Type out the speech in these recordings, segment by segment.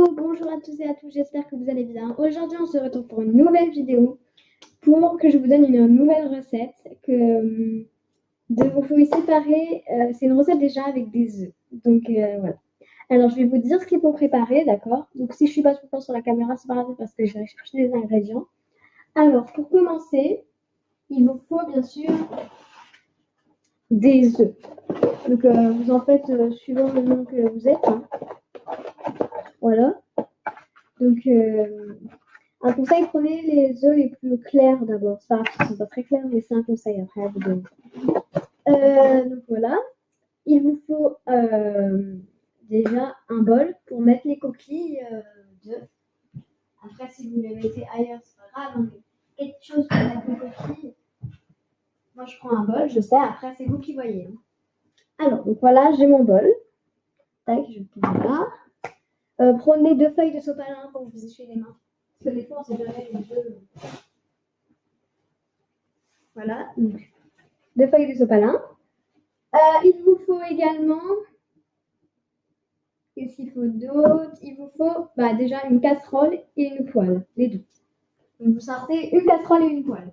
Hello, bonjour à tous et à toutes, j'espère que vous allez bien. Aujourd'hui, on se retrouve pour une nouvelle vidéo pour que je vous donne une nouvelle recette que vous pouvez séparer. C'est une recette déjà avec des œufs. Donc voilà. Alors, je vais vous dire ce qu'il faut préparer, d'accord? Donc, si je suis pas tout le temps sur la caméra, c'est pas grave parce que je vais chercher des ingrédients. Alors, pour commencer, il vous faut bien sûr des œufs. Donc, vous en faites suivant le nom que vous êtes. Hein. Voilà. Donc, un conseil, prenez les œufs les plus clairs d'abord. C'est pas grave, ils sont pas très clairs, mais c'est un conseil après à vous donner. Donc voilà. Il vous faut déjà un bol pour mettre les coquilles d'œufs. Après, si vous les mettez ailleurs, c'est pas grave, mais quelque chose pour mettre les coquilles. Moi, je prends un bol, je sais, après, c'est vous qui voyez. Alors, donc voilà, j'ai mon bol. Tac, je pose là. Prenez 2 feuilles de sopalin pour vous essuyer les mains. Parce que des fois, on sait jamais les œufs. Voilà, donc 2 feuilles de sopalin. Il vous faut également, qu'est-ce qu'il faut d'autre? Il vous faut déjà une casserole et une poêle, les deux. Donc vous sortez une casserole et une poêle.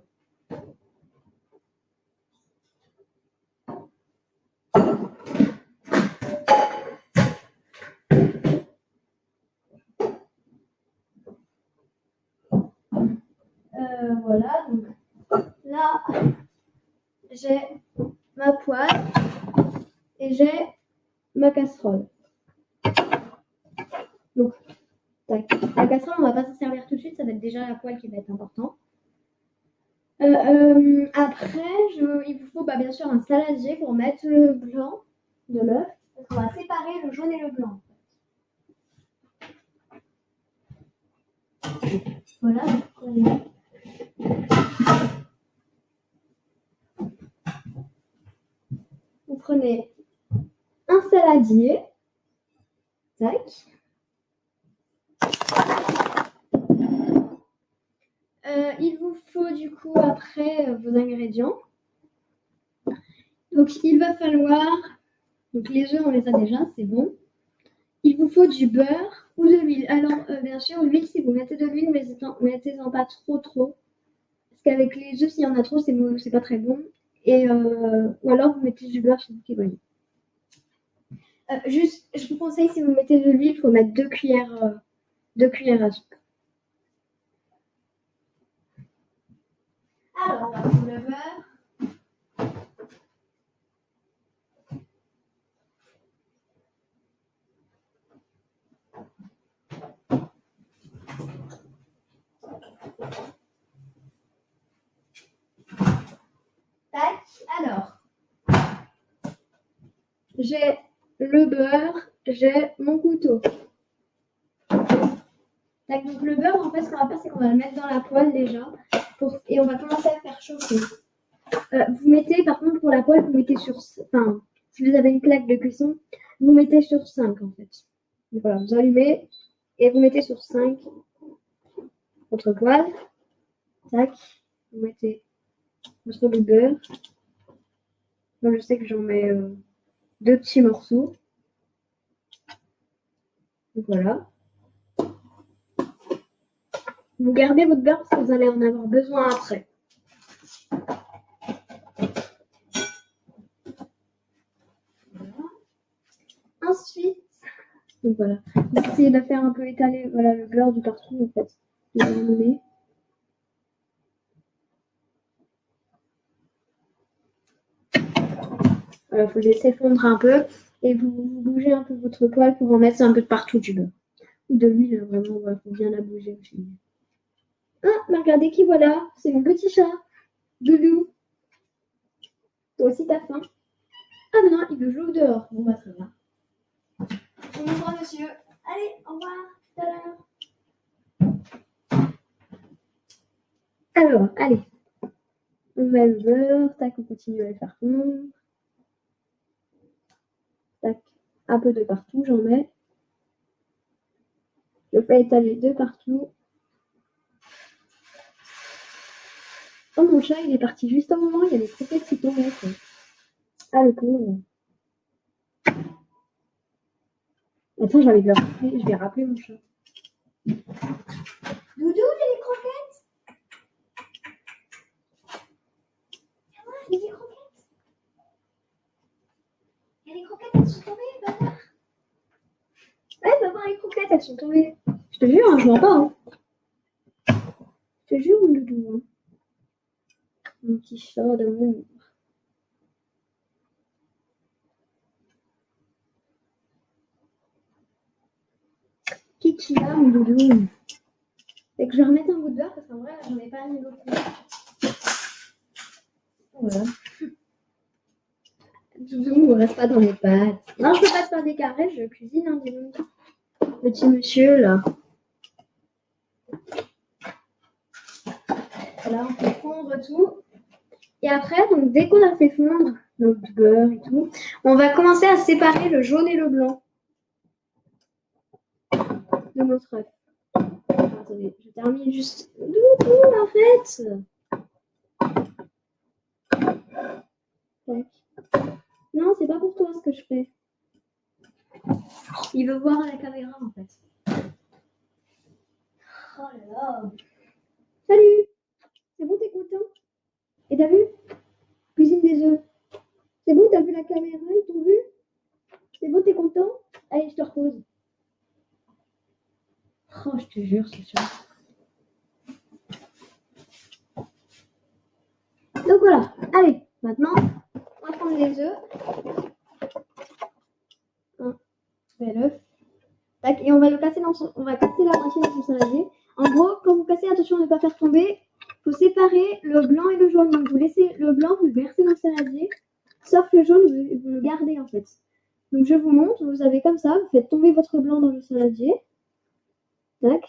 Voilà, donc là, j'ai ma poêle et j'ai ma casserole. Donc, tac. La casserole, on ne va pas s'en servir tout de suite, ça va être déjà la poêle qui va être important. Après, il vous faut bien sûr un saladier pour mettre le blanc de l'œuf. On va séparer le jaune et le blanc. Voilà. Vous prenez un saladier. Tac. Il vous faut du coup après vos ingrédients. Donc il va falloir, donc les œufs on les a déjà, c'est bon. Il vous faut du beurre ou de l'huile. Alors bien sûr l'huile, si vous mettez de l'huile, mettez-en pas trop. Parce qu'avec les œufs, s'il y en a trop, c'est pas très bon. Et ou alors vous mettez du beurre, c'est vous qui voyez. Juste, je vous conseille, si vous mettez de l'huile, il faut mettre 2 cuillères à soupe. Alors, on va prendre le beurre. Tac, alors. J'ai le beurre, j'ai mon couteau. Tac, donc le beurre, en fait, ce qu'on va faire, c'est qu'on va le mettre dans la poêle déjà. Et on va commencer à faire chauffer. Vous mettez, par contre, pour la poêle, vous mettez sur... Enfin, si vous avez une plaque de cuisson, vous mettez sur 5, en fait. Donc voilà, vous allumez et vous mettez sur 5 votre poêle. Tac, vous mettez votre beurre. Donc je sais que j'en mets 2 petits morceaux. Donc voilà. Vous gardez votre beurre parce que vous allez en avoir besoin après. Voilà. Ensuite, donc voilà. Vous essayez de faire un peu étaler le beurre du partout en fait. Voilà, il faut le laisser fondre un peu et vous bougez un peu votre poêle pour en mettre un peu de partout du beurre. Ou de l'huile, vraiment, il faut bien la bouger aussi. Ah, mais regardez qui voilà, c'est mon petit chat. Doudou. Toi aussi t'as faim? Ah mais non, il veut jouer dehors. Bon bah très bien. Au revoir monsieur. Allez, au revoir, tout à l'heure. Alors, allez. On met le beurre, tac, on continue à le faire fondre. Tac, un peu de partout, j'en mets. Je fais étaler de partout. Oh, mon chat, il est parti juste au moment où il y a des croquettes qui tombaient. Ah, le pauvre. Attends, j'ai envie de le rappeler. Je vais rappeler mon chat. Doudou, il y a des croquettes. Il y a des croquettes. Il y a des croquettes, elles sont tombées, papa. Ouais, papa, les croquettes, elles sont tombées. Je te jure, hein, je mens pas. Hein. Je te jure, Doudou. Hein. Mon petit chat d'amour. Qu'est-ce qu'il a, mon Doudou? C'est que je vais remettre un bout de beurre parce qu'en vrai, j'en ai pas mis beaucoup. Voilà. Doudou, reste pas dans les pâtes. Non, je peux pas te faire des carrés, je cuisine, hein, dis donc. Petit monsieur, là. Voilà, on fait fondre tout. Et après, donc, dès qu'on a fait fondre notre beurre et tout, on va commencer à séparer le jaune et le blanc de notre œuf. Attendez, je termine juste. Doudou, arrête. Tac. Non, c'est pas pour toi ce que je fais. Il veut voir à la caméra en fait. Oh là là. Salut. C'est bon, t'es content? Et t'as vu? Cuisine des œufs. C'est bon, t'as vu la caméra? Ils t'ont vu? C'est bon, t'es content? Allez, je te repose. Oh, je te jure, c'est sûr. Donc voilà. Allez, maintenant, on va prendre les œufs. Un bel œuf. Tac, et on va le casser on va casser la moitié dans son saladier. En gros, quand vous cassez, attention à ne pas faire tomber. Il faut séparer le blanc et le jaune. Donc vous laissez le blanc, vous le versez dans le saladier. Sauf le jaune, vous le gardez en fait. Donc je vous montre, vous avez comme ça, vous faites tomber votre blanc dans le saladier. Tac.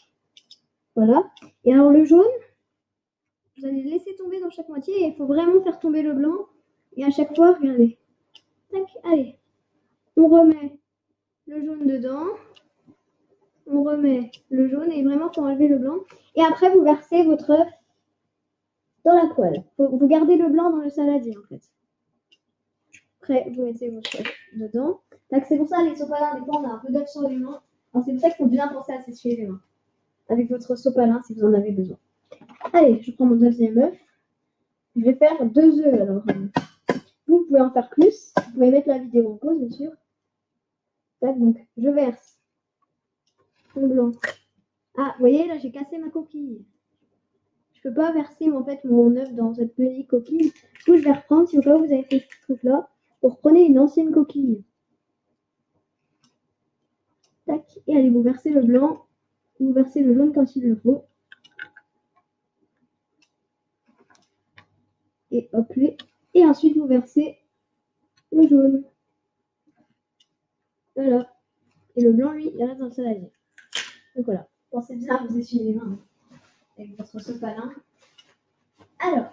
Voilà. Et alors le jaune, vous allez le laisser tomber dans chaque moitié et il faut vraiment faire tomber le blanc. Et à chaque fois, regardez. Tac, allez. On remet le jaune dedans. On remet le jaune et vraiment, il faut enlever le blanc. Et après, vous versez votre œuf dans la poêle. Vous gardez le blanc dans le saladier en fait. Après, vous mettez votre œuf dedans. C'est pour ça, les sopalins, des fois, on a un peu d'œuf sur les mains. Alors, c'est pour ça qu'il faut bien penser à s'essuyer les mains. Avec votre sopalin, si vous en avez besoin. Allez, je prends mon deuxième œuf. Je vais faire 2 œufs, alors. Vous pouvez en faire plus. Vous pouvez mettre la vidéo en pause, bien sûr. Tac, donc, je verse le blanc. Ah, vous voyez, là, j'ai cassé ma coquille. Je peux pas verser, en fait, mon œuf dans cette petite coquille. Du coup, je vais reprendre, si au cas où vous avez fait ce truc-là. Vous reprenez une ancienne coquille. Tac, et allez, vous versez le blanc. Vous versez le jaune quand il le faut. Et hop, et ensuite, vous versez le jaune. Voilà. Et le blanc, lui, il reste dans le saladier. Donc voilà. Pensez bien à vous essuyer les mains avec votre sopalin. Alors.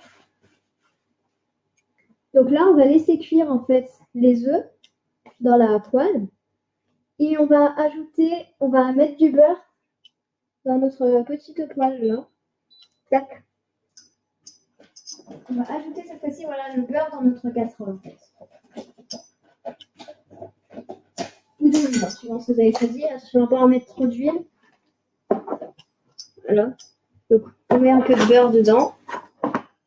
Donc là, on va laisser cuire en fait les œufs dans la poêle. Et on va mettre du beurre dans notre petite poêle là. Tac. On va ajouter cette fois-ci, voilà, le beurre dans notre casserole en fait. Ou de l'huile, suivant ce que vous avez choisi. Attention à ne pas en mettre trop d'huile. Voilà. Donc, on met un peu de beurre dedans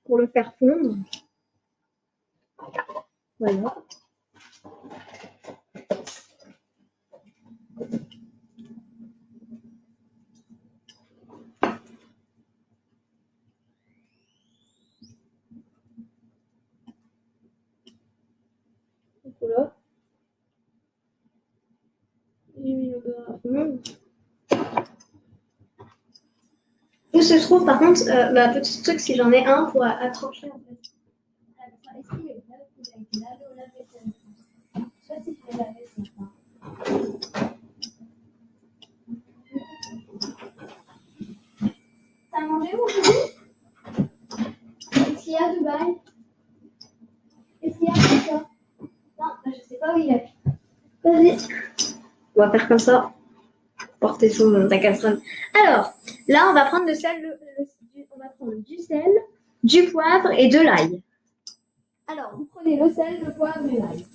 pour le faire fondre. Voilà. Donc voilà. J'ai mis le beurre à fondre. Où se trouve par contre petit truc, si j'en ai un pour accrocher en fait. Est-ce qu'il est là? Vous avez été lavé au lave-vaisselle? Je sais pas si je l'ai lavé ce matin. T'as mangé mon bébé? Qu'est-ce qu'il y a à Dubaï? Qu'est-ce qu'il y a comme ça? Non, je sais pas où il est. Vas-y. On va faire comme ça. Porter sous ta casserole. Alors, là, on va prendre le sel, on va prendre du sel, du poivre et de l'ail. Alors, vous prenez le sel, le poivre et l'ail.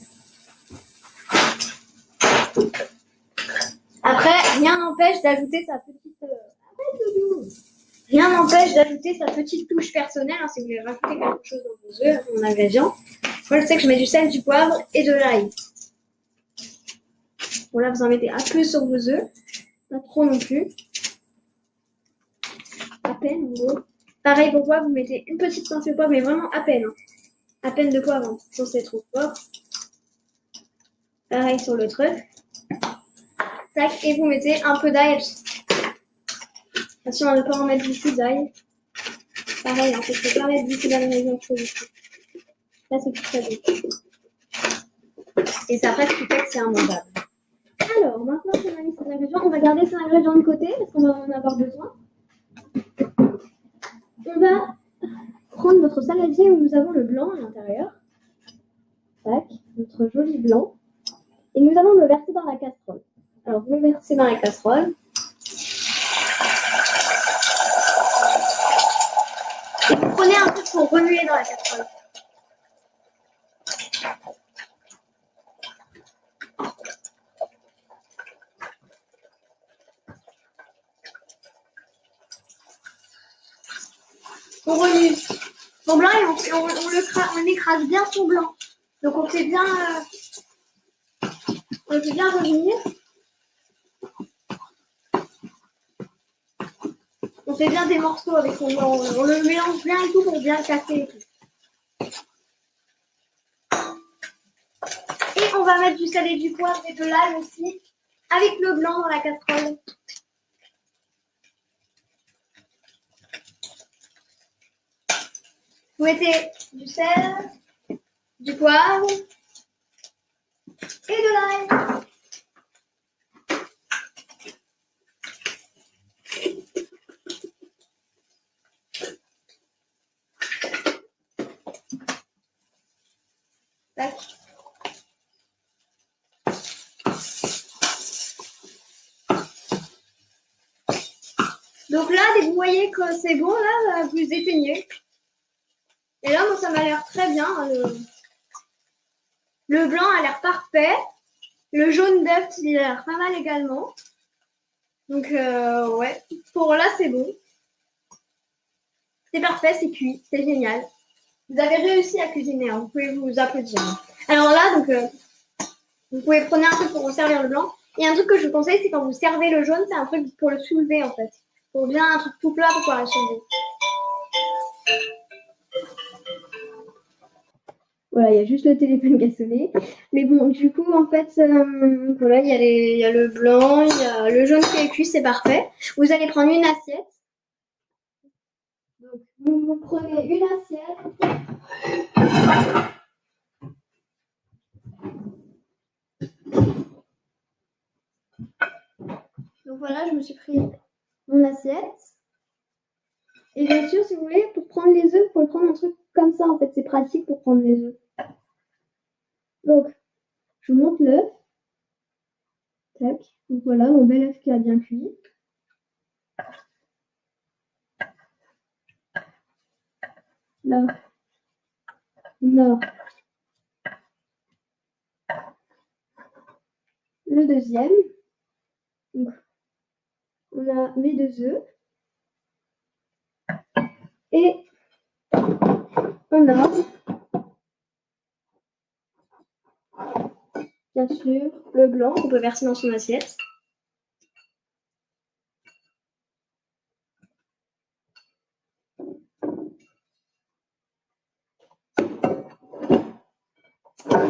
Après, rien n'empêche d'ajouter sa petite Rien n'empêche d'ajouter sa petite touche personnelle, hein, si vous voulez rajouter quelque chose dans vos œufs, mon ingrédient. Moi, je sais que je mets du sel, du poivre et de l'ail. Bon, là, vous en mettez un peu sur vos œufs. Pas trop non plus. À peine, en gros. Pareil pour poivre, vous mettez une petite pincée de poivre, mais vraiment à peine. Hein. À peine de poivre, hein, sans c'est trop fort. Pareil sur le truc. Tac, et vous mettez un peu d'ail. Attention à ne pas en mettre beaucoup d'ail. Pareil, en fait, faut pas mettre beaucoup d'ingrédients trop beaucoup. Là, c'est tout très bon. Et ça reste tout que c'est immangeable. Alors, maintenant qu'on a mis ces ingrédients, on va garder ces ingrédients de côté parce qu'on va en avoir besoin. On va prendre notre saladier où nous avons le blanc à l'intérieur. Tac, notre joli blanc. Et nous allons le verser dans la casserole. Alors, vous le versez dans la casserole. Et vous prenez un peu pour remuer dans la casserole. On remue son blanc et on écrase bien son blanc. Donc on fait bien revenir. On fait bien des morceaux avec son blanc. On le mélange bien et tout pour bien le casser et tout. Et on va mettre du sel et du poivre et de l'ail aussi avec le blanc dans la casserole. Vous mettez du sel, du poivre et de l'ail. Tac. Donc là, dès que vous voyez que c'est bon, là, vous éteignez. Et là, moi, ça m'a l'air très bien. Le blanc a l'air parfait. Le jaune d'œuf, il a l'air pas mal également. Donc, ouais. Pour là, c'est bon. C'est parfait, c'est cuit. C'est génial. Vous avez réussi à cuisiner. Hein. Vous pouvez vous applaudir. Alors là, donc, vous pouvez prendre un truc pour vous servir le blanc. Et un truc que je vous conseille, c'est quand vous servez le jaune, c'est un truc pour le soulever, en fait. Pour bien un truc tout plat pour pouvoir le soulever. Voilà, il y a juste le téléphone qui a sonné. Mais bon, du coup, en fait, voilà, il y a le blanc, il y a le jaune qui est cuit, c'est parfait. Vous allez prendre une assiette. Donc, vous prenez une assiette. Donc voilà, je me suis pris mon assiette. Et bien sûr, si vous voulez, pour prendre les œufs, vous pouvez prendre un truc comme ça. En fait, c'est pratique pour prendre les œufs. Donc, je vous montre l'œuf. Tac. Donc voilà, mon bel œuf qui a bien cuit. Là, on a le deuxième. Donc, on a mes deux œufs. Et on a, bien sûr, le blanc qu'on peut verser dans son assiette.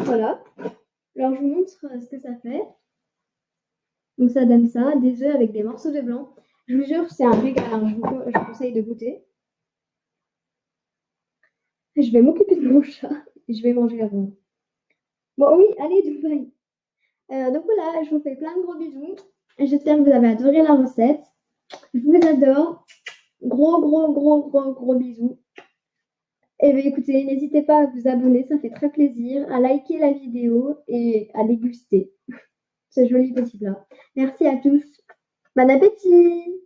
Voilà. Alors, je vous montre ce que ça fait. Donc, ça donne ça, des œufs avec des morceaux de blanc. Je vous jure, c'est un régal. Hein. Je vous conseille de goûter. Je vais m'occuper de mon chat et je vais manger avant. Bon, oui, allez, Dubaï. Donc voilà, je vous fais plein de gros bisous. J'espère que vous avez adoré la recette. Je vous adore. Gros bisous. Et bien écoutez, n'hésitez pas à vous abonner, ça fait très plaisir, à liker la vidéo et à déguster ce joli petit plat. Merci à tous. Bon appétit!